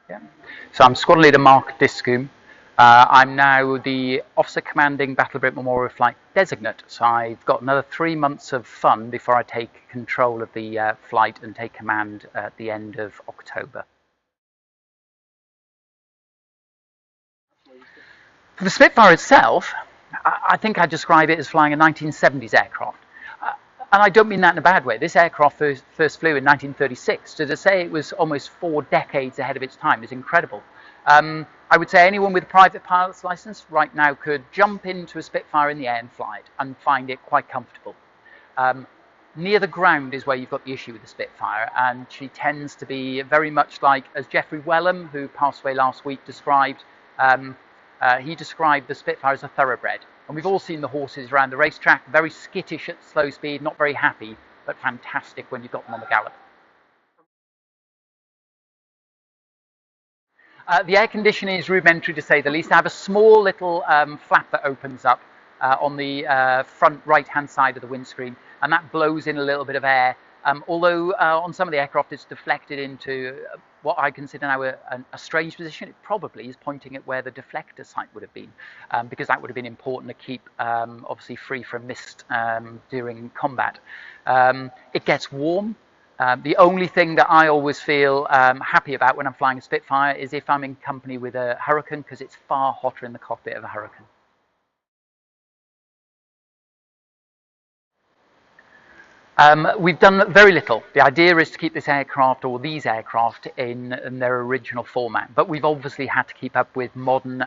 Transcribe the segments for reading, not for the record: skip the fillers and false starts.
Yeah. So I'm Squadron Leader Mark Discombe. I'm now the Officer Commanding Battle of Britain Memorial Flight Designate. So I've got another 3 months of fun before I take control of the flight and take command at the end of October. For the Spitfire itself, I think I describe it as flying a 1970s aircraft. And I don't mean that in a bad way. This aircraft first flew in 1936. So to say it was almost 4 decades ahead of its time is incredible. I would say anyone with a private pilot's license right now could jump into a Spitfire in the air and fly it and find it quite comfortable. Near the ground is where you've got the issue with the Spitfire, and she tends to be very much like, as Geoffrey Wellham, who passed away last week, described. He described the Spitfire as a thoroughbred. And we've all seen the horses around the racetrack, very skittish at slow speed, not very happy, but fantastic when you've got them on the gallop. The air conditioning is rudimentary to say the least. I have a small little flap that opens up on the front right-hand side of the windscreen, and that blows in a little bit of air. Although on some of the aircraft it's deflected into what I consider now a strange position. It probably is pointing at where the deflector sight would have been, because that would have been important to keep obviously free from mist during combat. It gets warm. The only thing that I always feel happy about when I'm flying a Spitfire is if I'm in company with a Hurricane, because it's far hotter in the cockpit of a Hurricane. We've done very little. The idea is to keep this aircraft, or these aircraft, in their original format, but we've obviously had to keep up with modern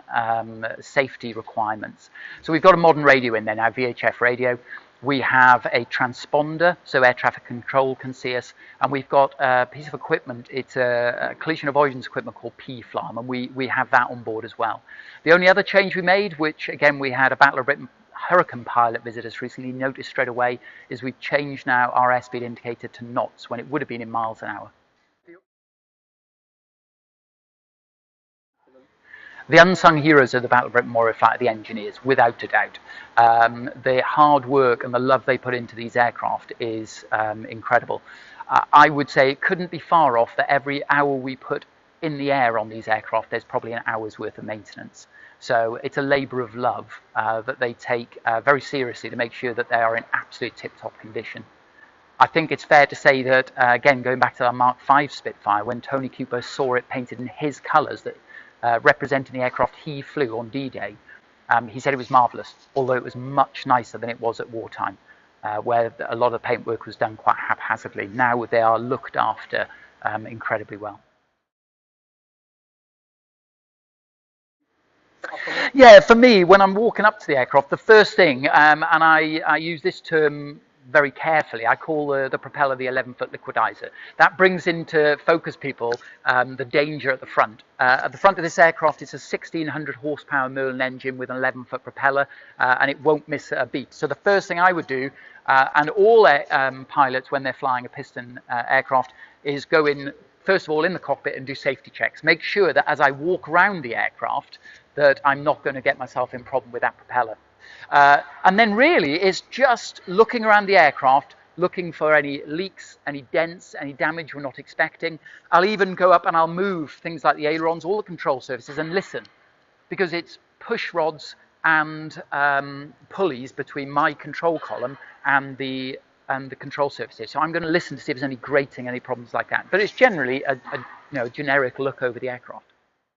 safety requirements. So we've got a modern radio in there now, VHF radio. We have a transponder, so air traffic control can see us, and we've got a piece of equipment. It's a collision avoidance equipment called PFLARM, and we have that on board as well. The only other change we made, which again we had a Battle of Britain Hurricane pilot visit us recently, noticed straight away, is we've changed now our airspeed indicator to knots when it would have been in miles an hour. The unsung heroes of the Battle of Britain Memorial Flight are the engineers, without a doubt. The hard work and the love they put into these aircraft is incredible. I would say it couldn't be far off that every hour we put in the air on these aircraft, there's probably an hour's worth of maintenance. So it's a labour of love that they take very seriously to make sure that they are in absolute tip-top condition. I think it's fair to say that, again, going back to our Mark V Spitfire, when Tony Cooper saw it painted in his colours that representing the aircraft he flew on D-Day, he said it was marvellous, although it was much nicer than it was at wartime, where a lot of paintwork was done quite haphazardly. Now they are looked after incredibly well. Yeah, for me, when I'm walking up to the aircraft, the first thing, and I use this term very carefully, I call the propeller the 11-foot liquidizer. That brings into focus people the danger at the front. At the front of this aircraft, it's a 1600 horsepower Merlin engine with an 11-foot propeller, and it won't miss a beat. So the first thing I would do, and all pilots when they're flying a piston aircraft, is go in, first of all, in the cockpit and do safety checks. Make sure that as I walk around the aircraft, that I'm not going to get myself in problem with that propeller. And then really it's just looking around the aircraft, looking for any leaks, any dents, any damage we're not expecting. I'll even go up and I'll move things like the ailerons, all the control surfaces, and listen, because it's push rods and pulleys between my control column and the control surfaces. So I'm going to listen to see if there's any grating, any problems like that. But it's generally a generic look over the aircraft.